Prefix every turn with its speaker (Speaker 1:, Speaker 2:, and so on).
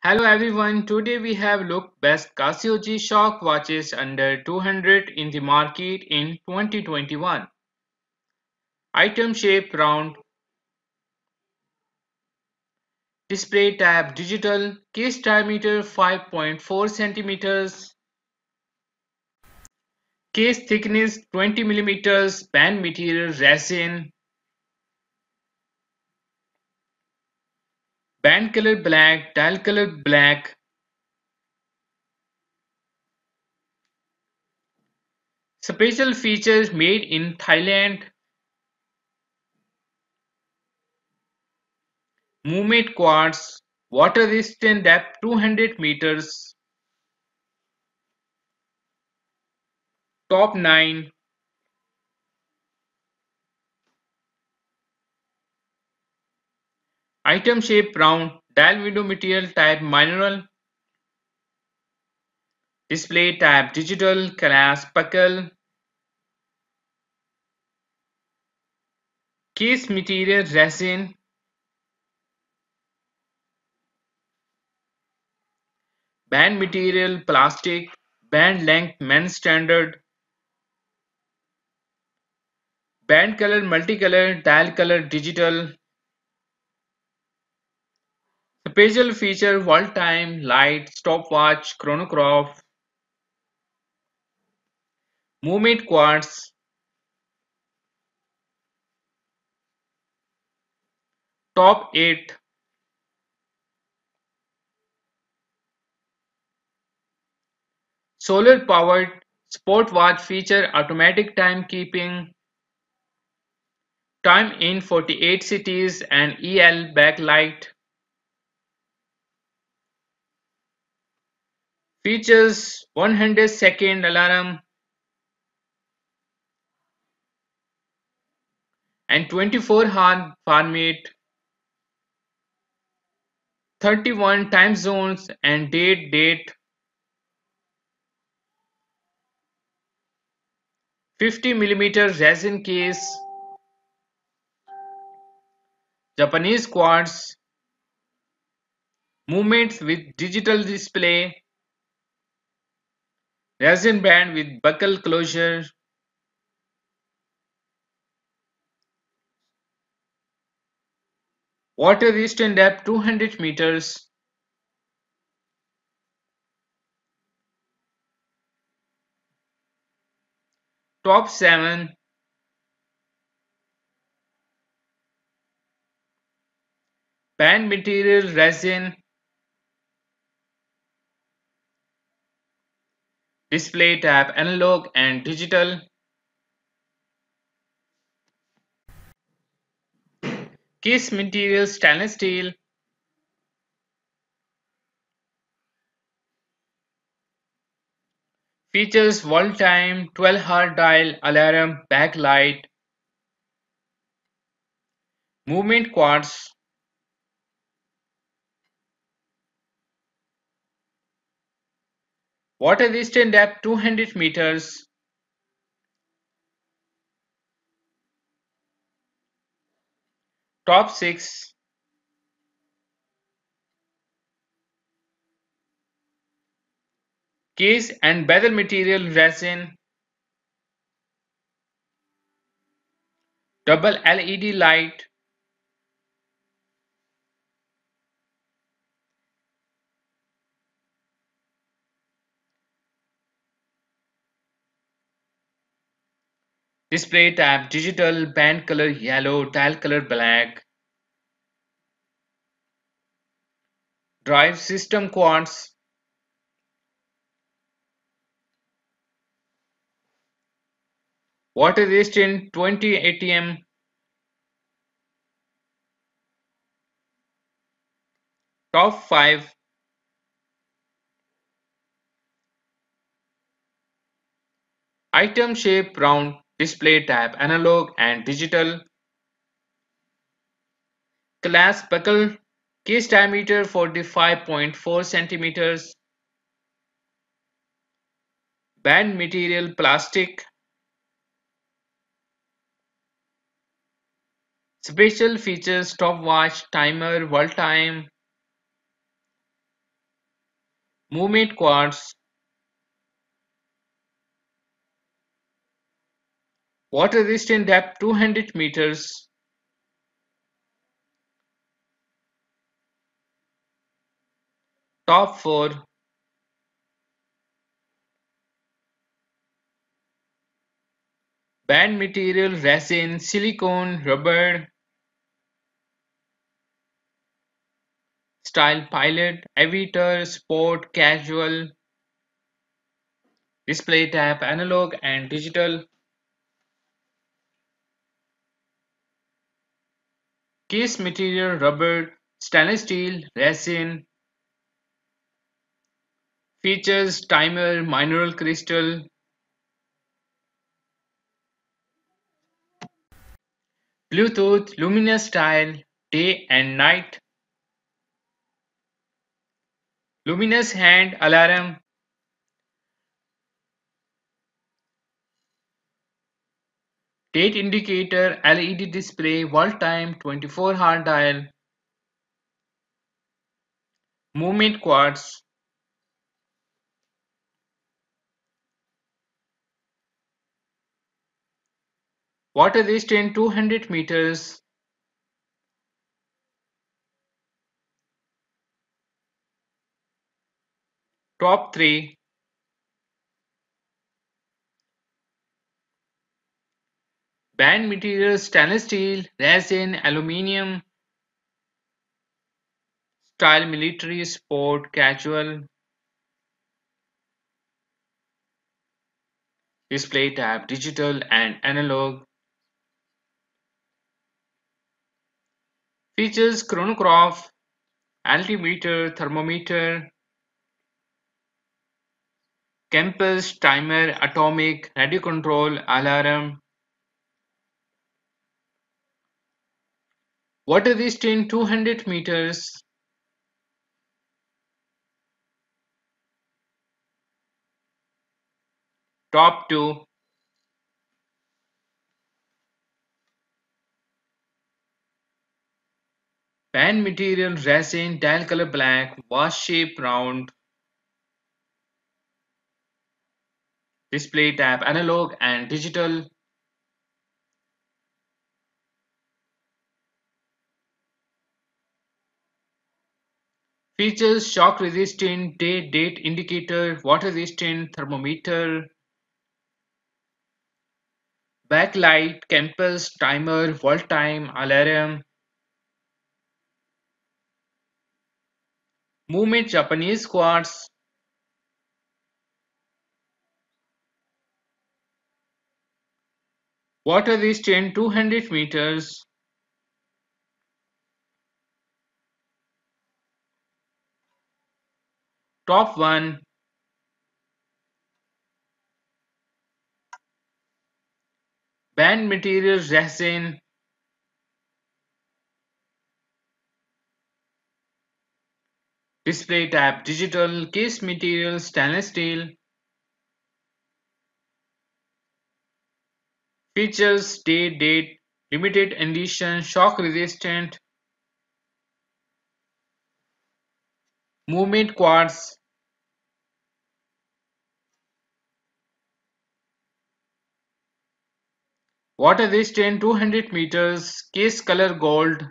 Speaker 1: Hello everyone, today we have looked best Casio G-Shock watches under 200 in the market in 2021. Item shape round, display tab digital, case diameter 5.4 centimeters, case thickness 20 millimeters, band material resin, band color black, dial color black, special features made in Thailand, movement quartz, water resistant depth 200 meters, top 9. Item shape round, dial window material type mineral, display type digital, class buckle, case material resin, band material plastic, band length men's standard, band color multicolor, dial color digital, special feature wall time, light, stopwatch, chronograph, movement quartz, top 8, solar powered, sport watch feature automatic timekeeping, time in 48 cities and EL backlight. Features 100-second alarm and 24-hour format, 31 time zones and date, 50 mm resin case, Japanese quartz, movements with digital display, resin band with buckle closure, water resistant depth 200 meters, top 7, band material resin, display tab analog and digital, case material stainless steel, features wall time, 12-hour dial, alarm, backlight, movement quartz, water resistant depth 200 meters, top 6, case and bezel material resin, double LED light, display tab digital, band color yellow, dial color black, drive system quartz, water resistant 20 ATM, top 5, item shape round, display tab analog and digital, class buckle, case diameter 45.4 centimeters, band material plastic, special features stopwatch, timer, wall time, Movement quartz. Water resistant depth 200 meters. Top 4. Band material resin, silicone, rubber. Style pilot, aviator, sport, casual. Display type analog and digital. Case material rubber, stainless steel, resin. Features timer, mineral crystal. Bluetooth, luminous style, day and night. Luminous hand alarm. Date indicator, LED display, wall time, 24-hour dial. Movement quartz. Water resistant 200 meters. Top 3. Band materials stainless steel, resin, aluminium. Style military, sport, casual. Display type digital and analog. Features chronograph, altimeter, thermometer, compass, timer, atomic, radio control, alarm. Water resistant 200 meters. Top 2. Band material resin, dial color black, wash shape round. Display type analog and digital. Features shock resistant, date indicator, water resistant thermometer, backlight, compass, timer, volt time, alarm. Movement Japanese quartz. Water resistant 200 meters. Top 1. Band material resin. Display type digital. Case material stainless steel. Features date, limited edition, shock resistant. Movement quartz. Water resistant 200 meters. Case color gold.